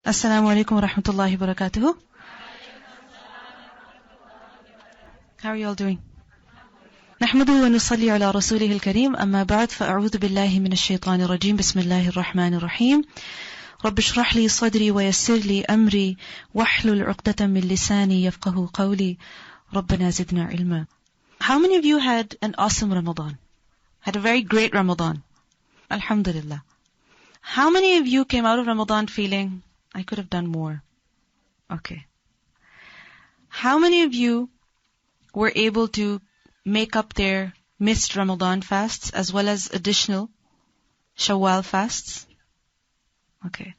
Assalamu alaikum wa rahmatullahi wa barakatuhu. How are you all doing? نحمده ونصلي على رسوله الكريم أما بعد فأعوذ بالله من الشيطان الرجيم بسم الله الرحمن الرحيم رب اشرح لي صدري ويسر لي أمري واحلل عقدة من لساني يفقه قولي ربنا زدنا علما. How many of you had an awesome Ramadan? Had a very great Ramadan? Alhamdulillah. How many of you came out of Ramadan feeling, I could have done more? Okay. How many of you were able to make up their missed Ramadan fasts as well as additional Shawwal fasts? Okay.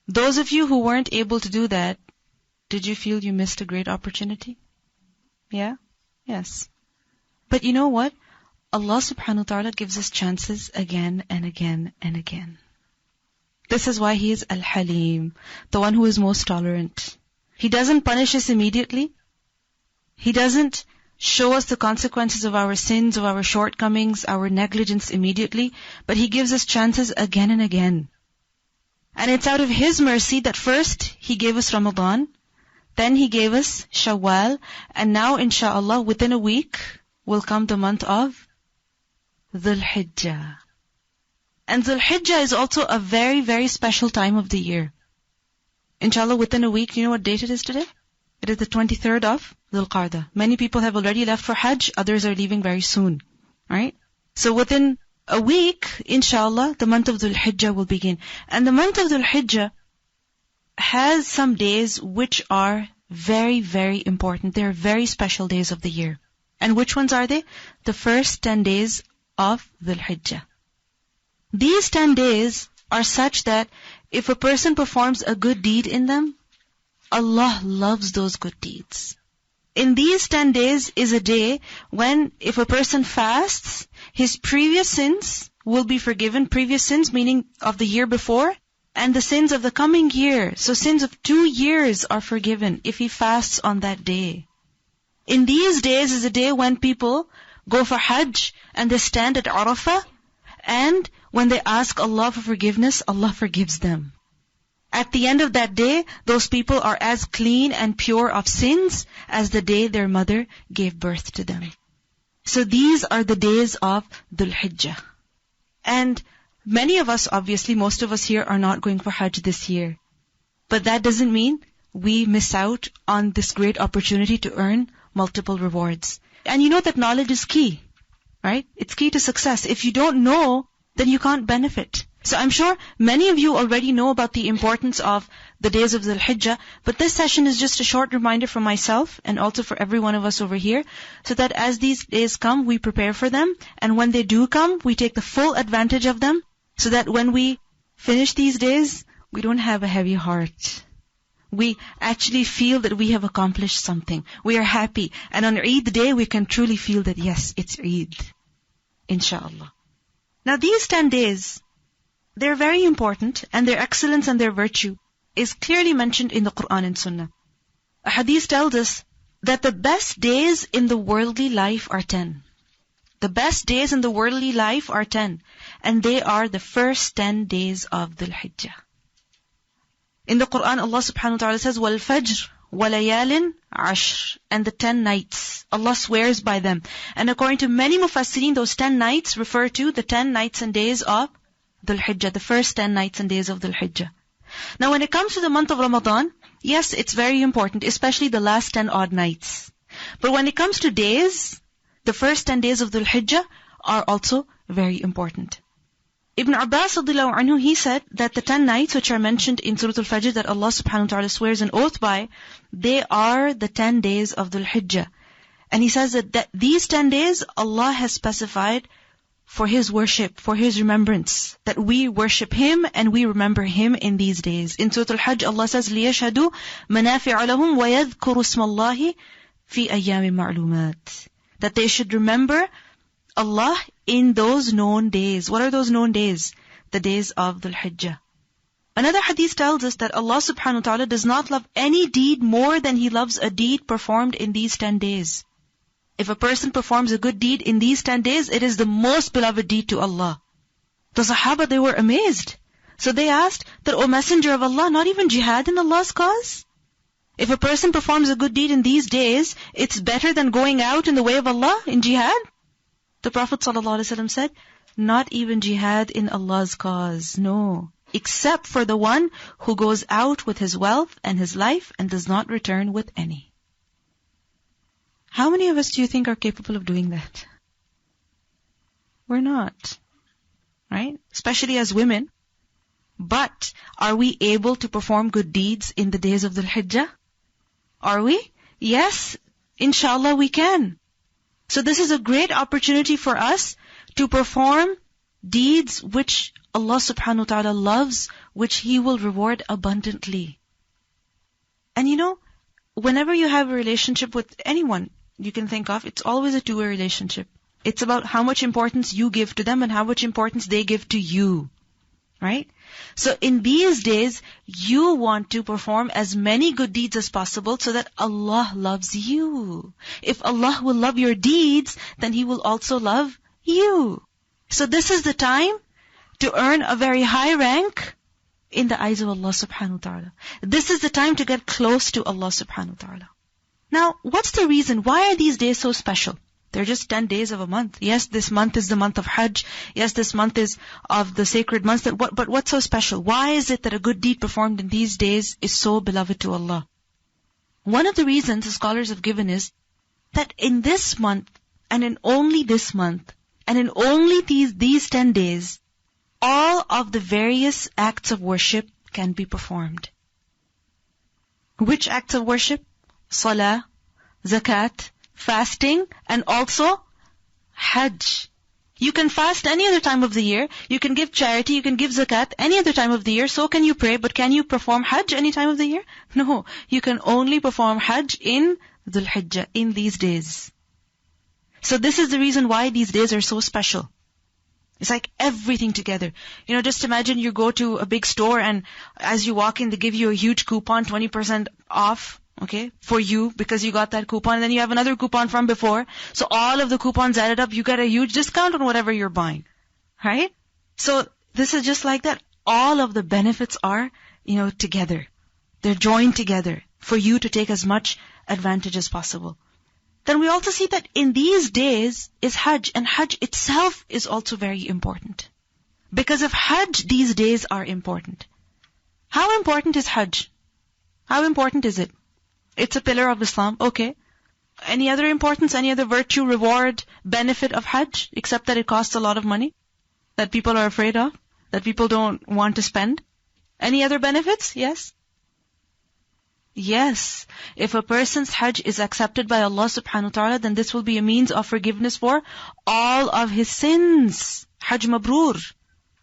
Those of you who weren't able to do that, did you feel you missed a great opportunity? Yeah? Yes. But you know what? Allah subhanahu wa ta'ala gives us chances again and again and again. This is why He is Al-Halim, the one who is most tolerant. He doesn't punish us immediately. He doesn't show us the consequences of our sins, of our shortcomings, our negligence immediately, but He gives us chances again and again. And it's out of His mercy that first He gave us Ramadan, then He gave us Shawwal, and now inshallah within a week will come the month of Dhul Hijjah. And Dhul Hijjah is also a very, very special time of the year. Inshallah within a week, you know what date it is today? It is the 23rd of Dhul Qa'dah. Many people have already left for Hajj, others are leaving very soon. Right? So within a week, inshallah, the month of Dhul Hijjah will begin. And the month of Dhul Hijjah has some days which are very, very important. They are very special days of the year. And which ones are they? The first 10 days of Dhul Hijjah. These 10 days are such that if a person performs a good deed in them, Allah loves those good deeds. In these 10 days is a day when if a person fasts, his previous sins will be forgiven. Previous sins meaning of the year before, and the sins of the coming year. So sins of 2 years are forgiven if he fasts on that day. In these days is a day when people go for Hajj and they stand at Arafah, and when they ask Allah for forgiveness, Allah forgives them. At the end of that day, those people are as clean and pure of sins as the day their mother gave birth to them. So these are the days of Dhul Hijjah. And many of us, obviously, most of us here are not going for Hajj this year. But that doesn't mean we miss out on this great opportunity to earn multiple rewards. And you know that knowledge is key, right? It's key to success. If you don't know, then you can't benefit. So I'm sure many of you already know about the importance of the days of Dhul Hijjah, but this session is just a short reminder for myself and also for every one of us over here, so that as these days come, we prepare for them, and when they do come, we take the full advantage of them, so that when we finish these days, we don't have a heavy heart. We actually feel that we have accomplished something. We are happy. And on Eid day, we can truly feel that yes, it's Eid. Inshallah. Now these 10 days, they're very important, and their excellence and their virtue is clearly mentioned in the Quran and Sunnah. A hadith tells us that the best days in the worldly life are 10. The best days in the worldly life are 10. And they are the first 10 days of Dhul Hijjah. In the Quran, Allah subhanahu wa ta'ala says, وَالْفَجْرِ وَلَيَالٍ عَشْرٍ, and the 10 nights. Allah swears by them. And according to many mufassirin, those 10 nights refer to the 10 nights and days of Dhul Hijjah, the first 10 nights and days of Dhul Hijjah. Now when it comes to the month of Ramadan, yes, it's very important, especially the last 10 odd nights. But when it comes to days, the first 10 days of Dhul Hijjah are also very important. Ibn Abbas radhiyallahu anhu, he said that the 10 nights which are mentioned in Surah Al-Fajr that Allah subhanahu wa ta'ala swears an oath by, they are the 10 days of Dhul Hijjah. And he says that these 10 days Allah has specified for His worship, for His remembrance, that we worship Him and we remember Him in these days. In Surah Al-Hajj, Allah says, لِيَشْهَدُوا مَنَافِعَ لَهُمْ وَيَذْكُرُوا اسْمَ اللَّهِ فِي أَيَّامٍ مَعْلُومَاتٍ, that they should remember Allah in those known days. What are those known days? The days of Dhul Hijjah. Another hadith tells us that Allah subhanahu wa ta'ala does not love any deed more than He loves a deed performed in these 10 days. If a person performs a good deed in these 10 days, it is the most beloved deed to Allah. The Sahaba, they were amazed. So they asked that, O Messenger of Allah, not even jihad in Allah's cause? If a person performs a good deed in these days, it's better than going out in the way of Allah in jihad? The Prophet ﷺ said, not even jihad in Allah's cause, no. Except for the one who goes out with his wealth and his life and does not return with any. How many of us do you think are capable of doing that? We're not. Right? Especially as women. But are we able to perform good deeds in the days of the Hijjah? Are we? Yes, inshallah we can. So this is a great opportunity for us to perform deeds which Allah subhanahu wa ta'ala loves, which He will reward abundantly. And whenever you have a relationship with anyone you can think of, it's always a two-way relationship. It's about how much importance you give to them and how much importance they give to you. Right? So in these days, you want to perform as many good deeds as possible so that Allah loves you. If Allah will love your deeds, then He will also love you. So this is the time to earn a very high rank in the eyes of Allah subhanahu wa ta'ala. This is the time to get close to Allah subhanahu wa ta'ala. Now, what's the reason? Why are these days so special? They're just 10 days of a month. Yes, this month is the month of Hajj. Yes, this month is of the sacred months. But what's so special? Why is it that a good deed performed in these days is so beloved to Allah? One of the reasons the scholars have given is that in this month, and in only this month, and in only these 10 days, all of the various acts of worship can be performed. Which acts of worship? Salah, zakat, fasting, and also Hajj. You can fast any other time of the year. You can give charity, you can give zakat any other time of the year. So can you pray, but can you perform Hajj any time of the year? No. You can only perform Hajj in Dhul Hijjah, in these days. So this is the reason why these days are so special. It's like everything together. Just imagine you go to a big store and as you walk in, they give you a huge coupon, 20% off. Okay, for you, because you got that coupon, and then you have another coupon from before. So all of the coupons added up, you get a huge discount on whatever you're buying. Right? So this is just like that. All of the benefits are, together. They're joined together for you to take as much advantage as possible. Then we also see that in these days is Hajj, and Hajj itself is also very important. Because of Hajj, these days are important. How important is Hajj? How important is it? It's a pillar of Islam. Okay. Any other importance, any other virtue, reward, benefit of Hajj, except that it costs a lot of money, that people are afraid of, that people don't want to spend? Any other benefits? Yes. Yes. If a person's Hajj is accepted by Allah subhanahu wa ta'ala, then this will be a means of forgiveness for all of his sins. Hajj mabrur.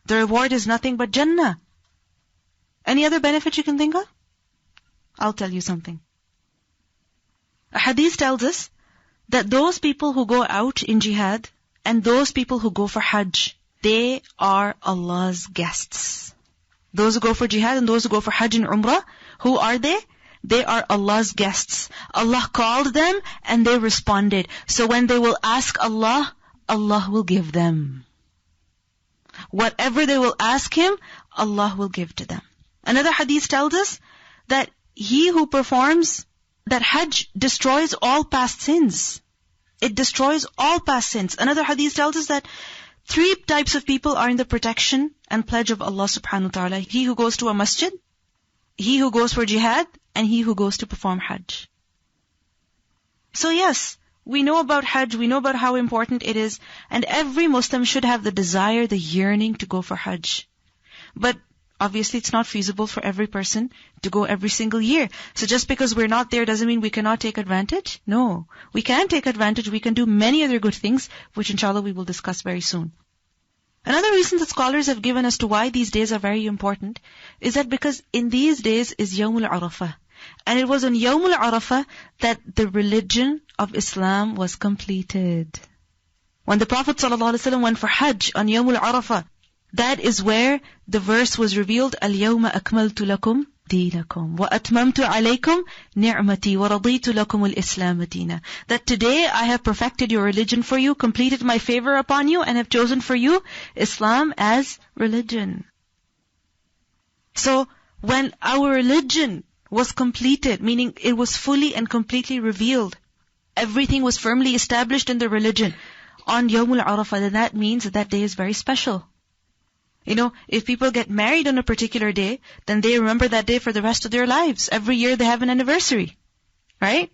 The reward is nothing but Jannah. Any other benefit you can think of? I'll tell you something. A hadith tells us that those people who go out in jihad and those people who go for Hajj, they are Allah's guests. Those who go for jihad and those who go for Hajj and Umrah, who are they? They are Allah's guests. Allah called them and they responded. So when they will ask Allah, Allah will give them. Whatever they will ask Him, Allah will give to them. Another hadith tells us that he who performs that Hajj destroys all past sins. It destroys all past sins. Another hadith tells us that 3 types of people are in the protection and pledge of Allah subhanahu wa ta'ala. He who goes to a masjid, he who goes for jihad, and he who goes to perform Hajj. So yes, we know about Hajj, we know about how important it is, and every Muslim should have the desire, the yearning to go for Hajj. But obviously it's not feasible for every person to go every single year. So just because we're not there doesn't mean we cannot take advantage. No, we can take advantage. We can do many other good things, which inshallah we will discuss very soon. Another reason that scholars have given as to why these days are very important is that because in these days is Yawmul Arafah. And it was on Yawmul Arafah that the religion of Islam was completed. When the Prophet ﷺ went for Hajj on Yawmul Arafah, that is where the verse was revealed, Al-Yawma akmaltu lakum deenakum wa atmamtu alaykum ni'mati wa raditu lakum al-Islam deena. That today I have perfected your religion for you, completed my favor upon you, and have chosen for you Islam as religion. So when our religion was completed, meaning it was fully and completely revealed, everything was firmly established in the religion on Yawmul Arafah, then that means that day is very special. You know, if people get married on a particular day, then they remember that day for the rest of their lives. Every year they have an anniversary. Right?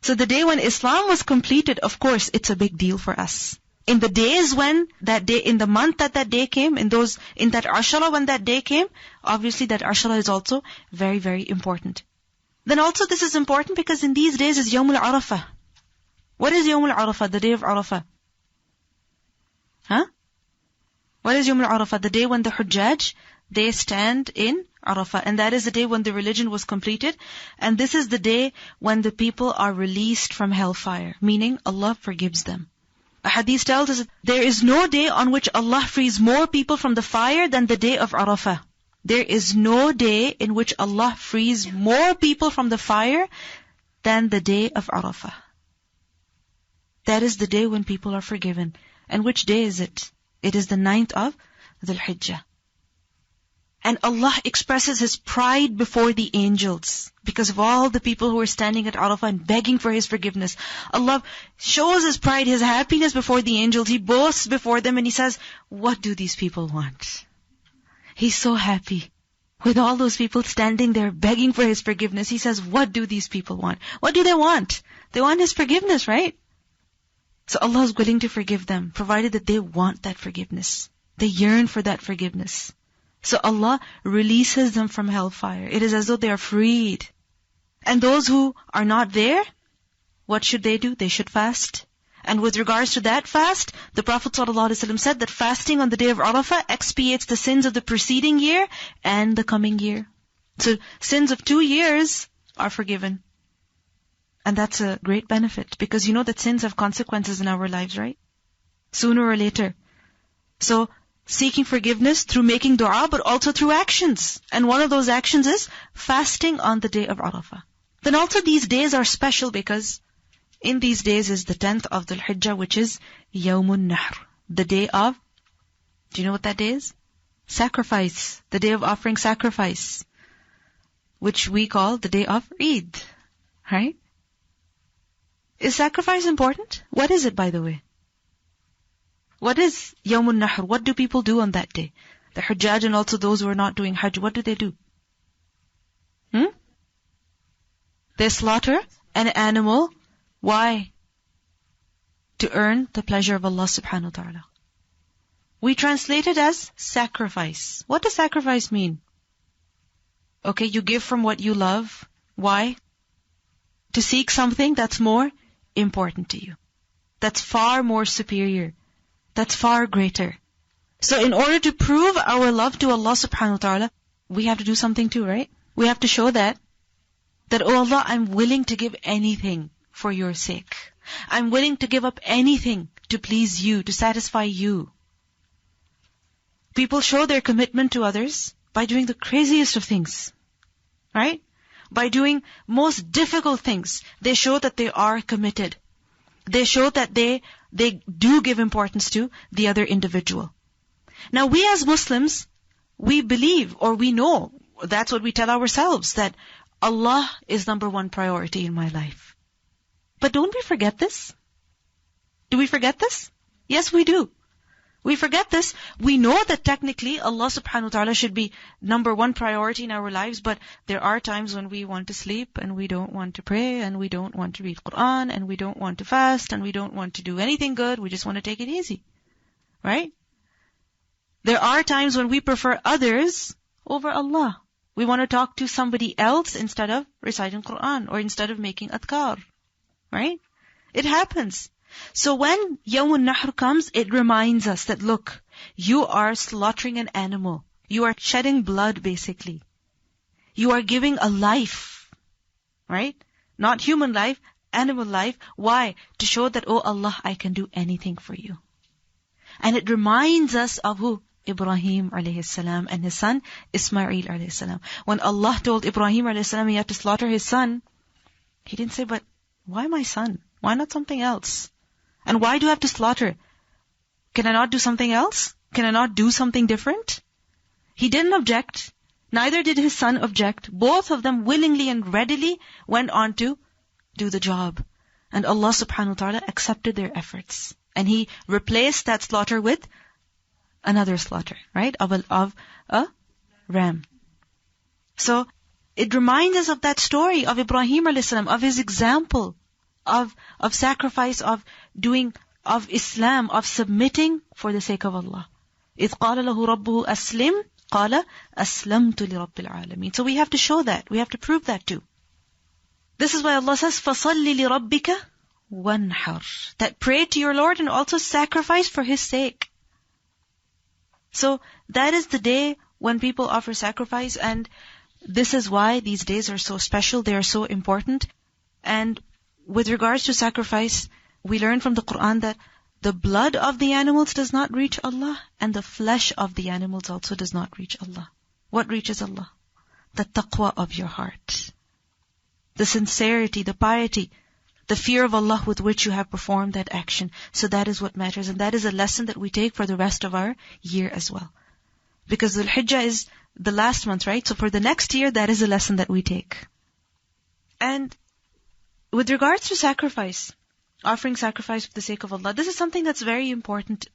So the day when Islam was completed, of course, it's a big deal for us. In the days when that day, in the month that day came, in that Ashara when that day came, obviously that Ashara is also very, very important. Then also this is important because in these days is Yawmul Arafah. What is Yawmul Arafah, the day of Arafah? Huh? What is Yawmul Arafah? The day when the Hujjaj, they stand in Arafah. And that is the day when the religion was completed. And this is the day when the people are released from hellfire. Meaning Allah forgives them. A hadith tells us that there is no day on which Allah frees more people from the fire than the day of Arafah. There is no day in which Allah frees more people from the fire than the day of Arafah. That is the day when people are forgiven. And which day is it? It is the 9th of Dhul Hijjah. And Allah expresses His pride before the angels because of all the people who are standing at Arafah and begging for His forgiveness. Allah shows His pride, His happiness before the angels. He boasts before them and He says, what do these people want? He's so happy with all those people standing there begging for His forgiveness. He says, what do these people want? What do they want? They want His forgiveness, right? So Allah is willing to forgive them, provided that they want that forgiveness. They yearn for that forgiveness. So Allah releases them from hellfire. It is as though they are freed. And those who are not there, what should they do? They should fast. And with regards to that fast, the Prophet ﷺ said that fasting on the day of Arafah expiates the sins of the preceding year and the coming year. So sins of 2 years are forgiven. And that's a great benefit because you know that sins have consequences in our lives, right? Sooner or later. So seeking forgiveness through making dua, but also through actions. And one of those actions is fasting on the day of Arafah. Then also these days are special because in these days is the 10th of Dhul Hijjah, which is Yawmun Nahr. The day of, do you know what that day is? Sacrifice. The day of offering sacrifice. Which we call the day of Eid. Right? Is sacrifice important? What is it, by the way? What is Yawmun Nahr? What do people do on that day? The Hujjaj and also those who are not doing Hajj, what do they do? They slaughter an animal. Why? To earn the pleasure of Allah subhanahu wa ta'ala. We translate it as sacrifice. What does sacrifice mean? Okay, you give from what you love. Why? To seek something that's more important to you. That's far more superior. That's far greater. So in order to prove our love to Allah subhanahu wa ta'ala, we have to do something too, right? We have to show that, oh Allah, I'm willing to give anything for your sake. I'm willing to give up anything to please you, to satisfy you. People show their commitment to others by doing the craziest of things, right? By doing most difficult things. They show that they are committed. They show that they do give importance to the other individual. Now we as Muslims, we believe or we know, that's what we tell ourselves, that Allah is number one priority in my life. But don't we forget this? Do we forget this? Yes, we do. We forget this. We know that technically Allah subhanahu wa ta'ala should be number one priority in our lives, but there are times when we want to sleep and we don't want to pray and we don't want to read Quran and we don't want to fast and we don't want to do anything good. We just want to take it easy. Right? There are times when we prefer others over Allah. We want to talk to somebody else instead of reciting Quran or instead of making adhkar. Right? It happens. So when Yawmun Nahr comes, it reminds us that look, you are slaughtering an animal. You are shedding blood basically. You are giving a life. Right? Not human life, animal life. Why? To show that, oh Allah, I can do anything for you. And it reminds us of who? Ibrahim alayhi salam and his son Ismail alayhi salam. When Allah told Ibrahim alayhi salam he had to slaughter his son, he didn't say, but why my son? Why not something else? And why do I have to slaughter? Can I not do something else? Can I not do something different? He didn't object. Neither did his son object. Both of them willingly and readily went on to do the job. And Allah subhanahu wa ta'ala accepted their efforts. And He replaced that slaughter with another slaughter, right? Of a ram. So, it reminds us of that story of Ibrahim alayhi salam, of his example of sacrifice, of doing, of Islam, of submitting for the sake of Allah. إِذْ قَالَ لَهُ رَبُّهُ أَسْلِمْ قَالَ أَسْلَمْتُ لِرَبِّ الْعَالَمِينَ. So we have to show that. We have to prove that too. This is why Allah says, فَصَلِّ لِرَبِّكَ وَانْحَرْ. That pray to your Lord and also sacrifice for His sake. So that is the day when people offer sacrifice, and this is why these days are so special, they are so important. And with regards to sacrifice, we learn from the Quran that the blood of the animals does not reach Allah, and the flesh of the animals also does not reach Allah. What reaches Allah? The taqwa of your heart. The sincerity, the piety, the fear of Allah with which you have performed that action. So that is what matters, and that is a lesson that we take for the rest of our year as well. Because the Hijjah is the last month, right? So for the next year, that is a lesson that we take. And with regards to sacrifice, offering sacrifice for the sake of Allah, this is something that's very important.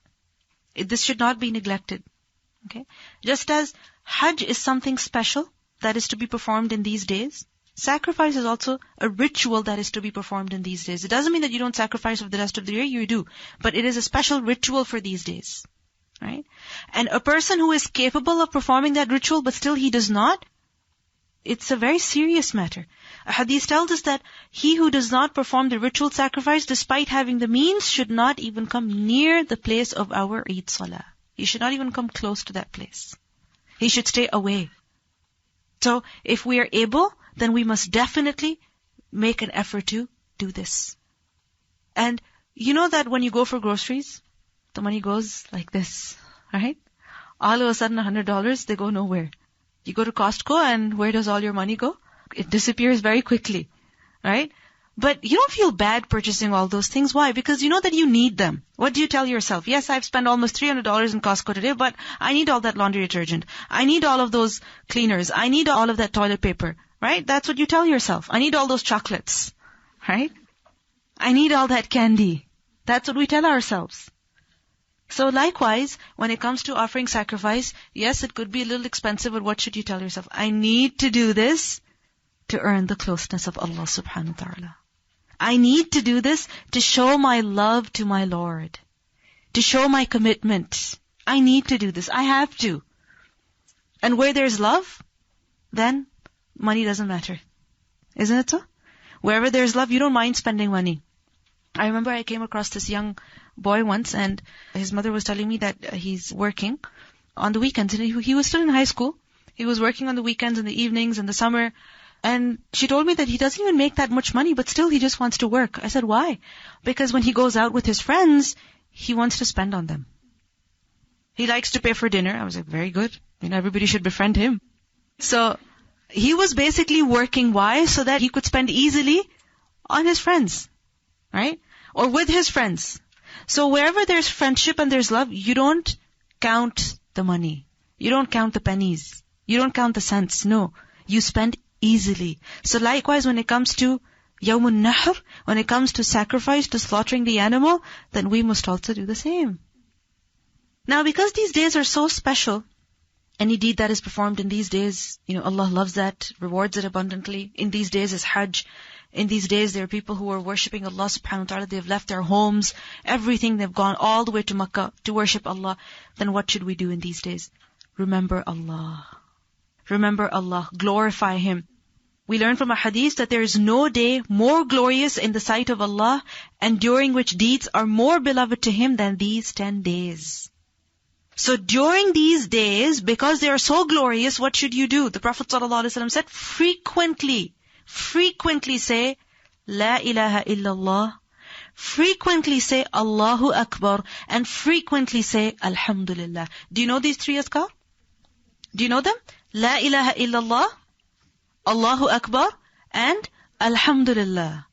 This should not be neglected. Okay? Just as Hajj is something special that is to be performed in these days, sacrifice is also a ritual that is to be performed in these days. It doesn't mean that you don't sacrifice for the rest of the year, you do. But it is a special ritual for these days. Right? And a person who is capable of performing that ritual, but still he does not, it's a very serious matter. A hadith tells us that he who does not perform the ritual sacrifice, despite having the means, should not even come near the place of our Eid Salah. He should not even come close to that place. He should stay away. So, if we are able, then we must definitely make an effort to do this. And you know that when you go for groceries, the money goes like this, right? All of a sudden, $100, they go nowhere. You go to Costco, and where does all your money go? It disappears very quickly, right? But you don't feel bad purchasing all those things. Why? Because you know that you need them. What do you tell yourself? Yes, I've spent almost $300 in Costco today, but I need all that laundry detergent. I need all of those cleaners. I need all of that toilet paper, right? That's what you tell yourself. I need all those chocolates, right? I need all that candy. That's what we tell ourselves. So likewise, when it comes to offering sacrifice, yes, it could be a little expensive, but what should you tell yourself? I need to do this to earn the closeness of Allah subhanahu wa ta'ala. I need to do this to show my love to my Lord, to show my commitment. I need to do this. I have to. And where there's love, then money doesn't matter. Isn't it so? Wherever there's love, you don't mind spending money. I remember I came across this young boy once, and his mother was telling me that he's working on the weekends. And he was still in high school. He was working on the weekends and the evenings and the summer. And she told me that he doesn't even make that much money, but still he just wants to work. I said, why? Because when he goes out with his friends, he wants to spend on them. He likes to pay for dinner. I was like, very good. Everybody should befriend him. So he was basically working. Why? So that he could spend easily on his friends. Right? Or with his friends. So wherever there's friendship and there's love, you don't count the money. You don't count the pennies. You don't count the cents. No. You spend easily. So likewise, when it comes to Yawmun Nahr, when it comes to sacrifice, to slaughtering the animal, then we must also do the same. Now, because these days are so special, any deed that is performed in these days, Allah loves that, rewards it abundantly. In these days is Hajj. In these days, there are people who are worshipping Allah subhanahu wa ta'ala. They've left their homes, everything. They've gone all the way to Makkah to worship Allah. Then what should we do in these days? Remember Allah. Remember Allah. Glorify Him. We learn from a hadith that there is no day more glorious in the sight of Allah, and during which deeds are more beloved to Him than these 10 days. So during these days, because they are so glorious, what should you do? The Prophet ﷺ said, frequently say, La ilaha illallah. Frequently say, Allahu Akbar. And frequently say, Alhamdulillah. Do you know these 3 azkar? Do you know them? La ilaha illallah, Allahu Akbar, and Alhamdulillah.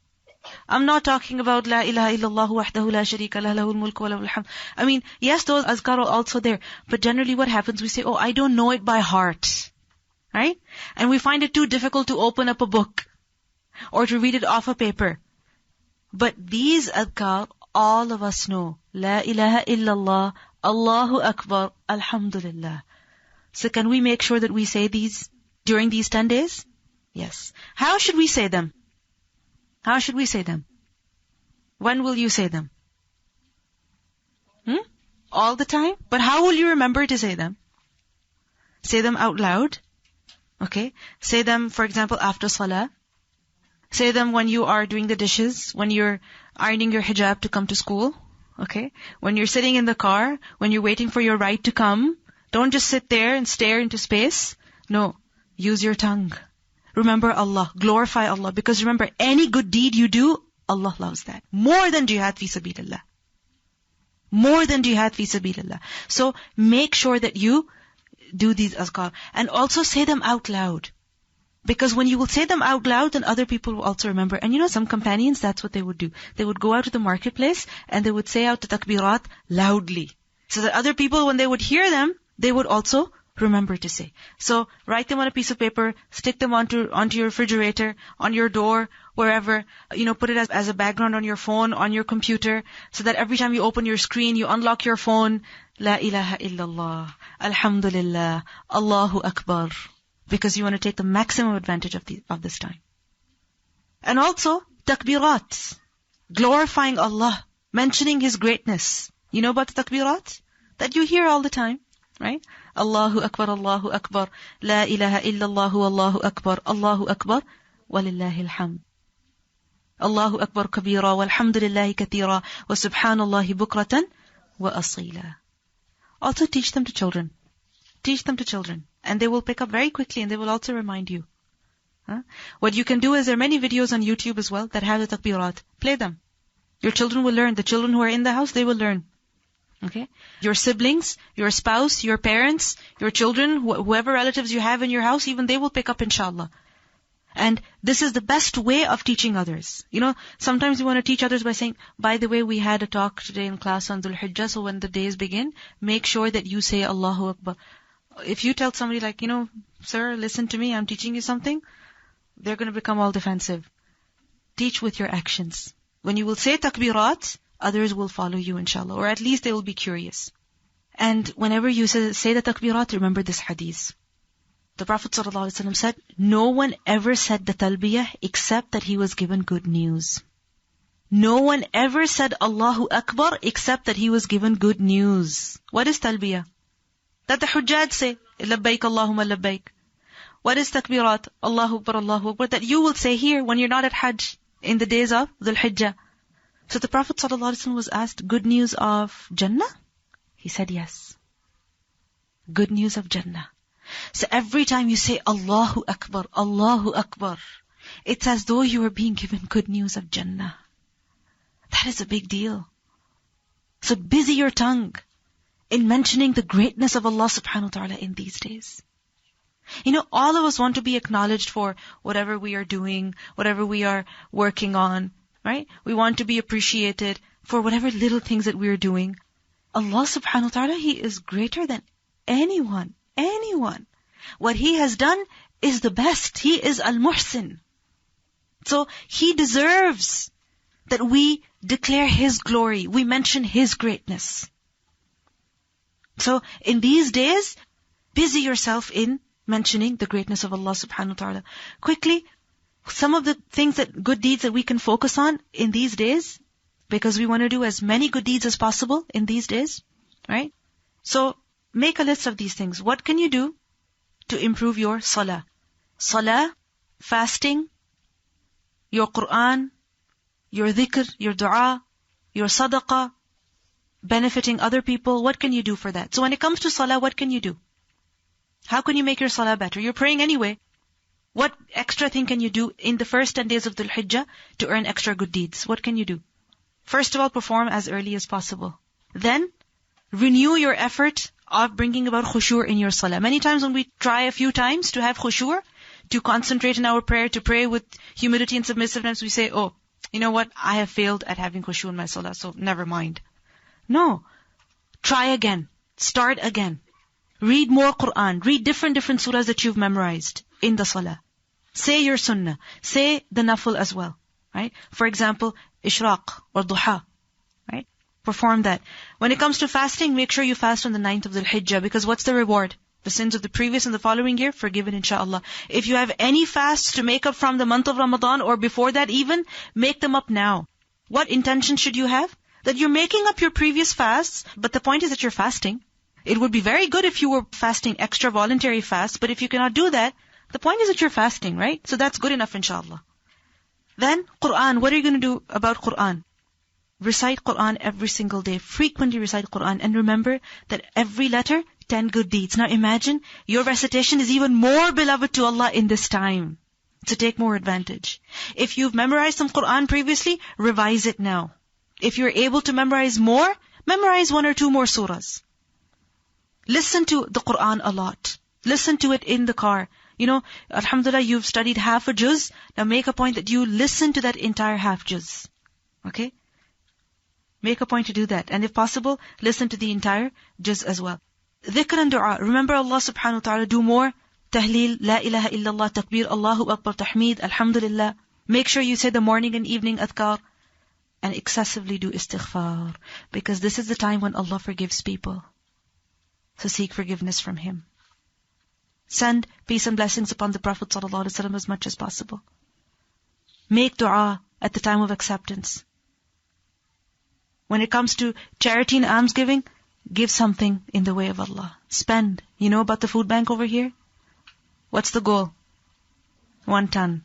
I'm not talking about La ilaha illallah wahdahu la sharika lah lahul mulku wa lahul hamd. I mean, yes, those azkar are also there. But generally what happens, we say, I don't know it by heart. right? And we find it too difficult to open up a book or to read it off a paper. But these adhkar, all of us know. La ilaha illallah, Allahu Akbar, Alhamdulillah. So can we make sure that we say these during these 10 days? Yes. How should we say them? How should we say them? When will you say them? All the time? But how will you remember to say them? Say them out loud. Okay. Say them, for example, after salah. Say them when you are doing the dishes, when you're ironing your hijab to come to school. Okay. When you're sitting in the car, when you're waiting for your ride to come. Don't just sit there and stare into space. No. Use your tongue. Remember Allah. Glorify Allah. Because remember, any good deed you do, Allah loves that. More than jihad fi sabilillah. More than jihad fi sabilillah. So make sure that you do these azkar. And also say them out loud. Because when you will say them out loud, then other people will also remember. And you know, some companions, that's what they would do. They would go out to the marketplace and they would say out the takbirat loudly. So that other people, when they would hear them, they would also remember to say. So write them on a piece of paper, stick them onto your refrigerator, on your door, wherever. You know, put it as a background on your phone, on your computer, so that every time you open your screen, you unlock your phone. La ilaha illallah, Alhamdulillah, Allahu Akbar. Because you want to take the maximum advantage of this time. And also, takbirat. Glorifying Allah. Mentioning His greatness. You know about the takbirat? That you hear all the time. Right? Allahu Akbar, Allahu Akbar. La ilaha illallah, Allahu Akbar, Allahu Akbar. Walillahi alhamd. Allahu Akbar kabira, walhamdulillahi kathira, wa subhanallahi bukratan, wa asila. Also teach them to children. Teach them to children. And they will pick up very quickly and they will also remind you. What you can do is there are many videos on YouTube as well that have the takbirat. Play them. Your children will learn. The children who are in the house, they will learn. Okay? Your siblings, your spouse, your parents, your children, whoever relatives you have in your house, even they will pick up inshallah. And this is the best way of teaching others. You know, sometimes we want to teach others by saying, by the way, we had a talk today in class on Dhul Hijjah, so when the days begin, make sure that you say Allahu Akbar. If you tell somebody like, you know, sir, listen to me, I'm teaching you something, they're going to become all defensive. Teach with your actions. When you will say takbirat, others will follow you inshallah, or at least they will be curious. And whenever you say the takbirat, remember this hadith. The Prophet ﷺ said, no one ever said the talbiyah except that he was given good news. No one ever said Allahu Akbar except that he was given good news. What is talbiyah? That the hujjaj say, labbaik Allahumma labbaik. What is takbirat? Allahu Akbar, Allahu Akbar. That you will say here when you're not at Hajj, in the days of Dhul Hijjah. So the Prophet ﷺ was asked, good news of Jannah? He said yes. Good news of Jannah. So every time you say Allahu Akbar, it's as though you are being given good news of Jannah. That is a big deal. So busy your tongue in mentioning the greatness of Allah subhanahu wa ta'ala in these days. You know, all of us want to be acknowledged for whatever we are doing, whatever we are working on, right? We want to be appreciated for whatever little things that we are doing. Allah subhanahu wa ta'ala, He is greater than anyone. What He has done is the best. He is Al-Muhsin. So He deserves that we declare His glory. We mention His greatness. So in these days, busy yourself in mentioning the greatness of Allah subhanahu wa ta'ala. Quickly, some of the things good deeds that we can focus on in these days, because we want to do as many good deeds as possible in these days, right? So, make a list of these things. What can you do to improve your salah? Salah, fasting, your Quran, your dhikr, your dua, your sadaqah, benefiting other people. What can you do for that? So when it comes to salah, what can you do? How can you make your salah better? You're praying anyway. What extra thing can you do in the first 10 days of Dhul Hijjah to earn extra good deeds? What can you do? First of all, perform as early as possible. Then, renew your effort of bringing about khushu' in your salah. Many times when we try a few times to have khushu', to concentrate in our prayer, to pray with humility and submissiveness, we say, oh, you know what? I have failed at having khushu' in my salah, so never mind. No. Try again. Start again. Read more Quran. Read different surahs that you've memorized in the salah. Say your sunnah. Say the nafil as well. Right? For example, ishraq or duha. Right? Perform that. When it comes to fasting, make sure you fast on the 9th of the Hijjah, because what's the reward? The sins of the previous and the following year, forgiven inshaAllah. If you have any fasts to make up from the month of Ramadan or before that even, make them up now. What intention should you have? That you're making up your previous fasts, but the point is that you're fasting. It would be very good if you were fasting extra voluntary fasts, but if you cannot do that, the point is that you're fasting, right? So that's good enough inshaAllah. Then, Quran. What are you going to do about Quran? Recite Quran every single day. Frequently recite Quran. And remember that every letter, 10 good deeds. Now imagine, your recitation is even more beloved to Allah in this time. So take more advantage. If you've memorized some Quran previously, revise it now. If you're able to memorize more, memorize 1 or 2 more surahs. Listen to the Quran a lot. Listen to it in the car. Alhamdulillah, you've studied half a juz. Now make a point that you listen to that entire half juz. Okay? Make a point to do that. And if possible, listen to the entire juz as well. Dhikr and dua. Remember Allah subhanahu wa ta'ala. Do more tahleel, la ilaha illallah, takbir, Allahu akbar, tahmeed, alhamdulillah. Make sure you say the morning and evening adhkar. And excessively do istighfar. Because this is the time when Allah forgives people. So seek forgiveness from Him. Send peace and blessings upon the Prophet ﷺ as much as possible. Make dua at the time of acceptance. When it comes to charity and almsgiving, give something in the way of Allah. Spend. You know about the food bank over here? What's the goal? 1 ton.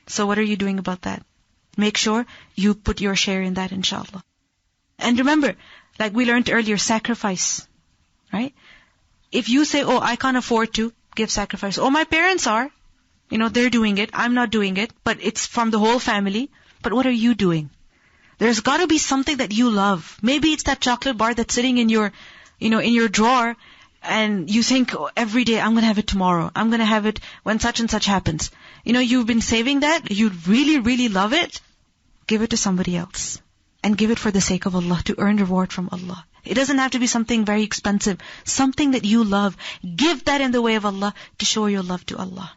So what are you doing about that? Make sure you put your share in that, inshallah. And remember, like we learned earlier, sacrifice. Right? If you say, oh, I can't afford to give sacrifice. Oh, my parents are. They're doing it. I'm not doing it. But it's from the whole family. But what are you doing? There's got to be something that you love. Maybe it's that chocolate bar that's sitting in your, in your drawer, and you think, oh, every day I'm going to have it tomorrow. I'm going to have it when such and such happens. You've been saving that. You really, really love it. Give it to somebody else. And give it for the sake of Allah, to earn reward from Allah. It doesn't have to be something very expensive. Something that you love. Give that in the way of Allah to show your love to Allah.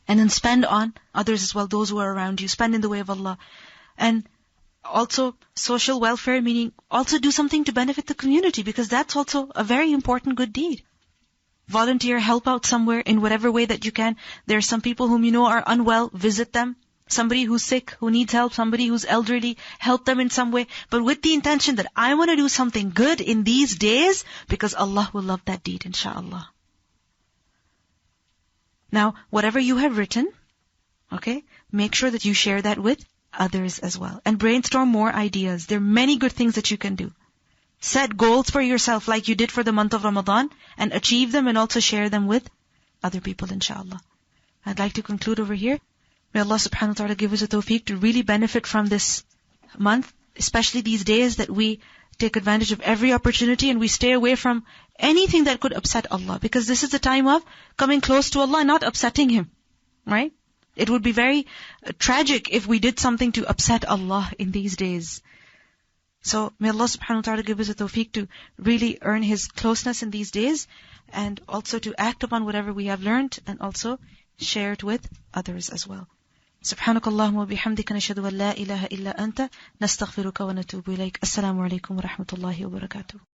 And then spend on others as well, those who are around you. Spend in the way of Allah. And also, social welfare, meaning also do something to benefit the community, because that's also a very important good deed. Volunteer, help out somewhere in whatever way that you can. There are some people whom are unwell, visit them. Somebody who's sick, who needs help, somebody who's elderly, help them in some way. But with the intention that I want to do something good in these days, because Allah will love that deed, inshaAllah. Now, whatever you have written, okay, make sure that you share that with others as well. And brainstorm more ideas. There are many good things that you can do. Set goals for yourself like you did for the month of Ramadan, and achieve them and also share them with other people, inshaAllah. I'd like to conclude over here. May Allah subhanahu wa ta'ala give us a tawfiq to really benefit from this month, especially these days, that we take advantage of every opportunity and we stay away from anything that could upset Allah. Because this is the time of coming close to Allah, not upsetting Him. Right? It would be very tragic if we did something to upset Allah in these days. So may Allah subhanahu wa ta'ala give us a tawfiq to really earn His closeness in these days, and also to act upon whatever we have learned, and also share it with others as well. سبحانك اللهم وبحمدك نشهد أن لا إله إلا أنت نستغفرك ونتوب إليك. السلام عليكم ورحمة الله وبركاته.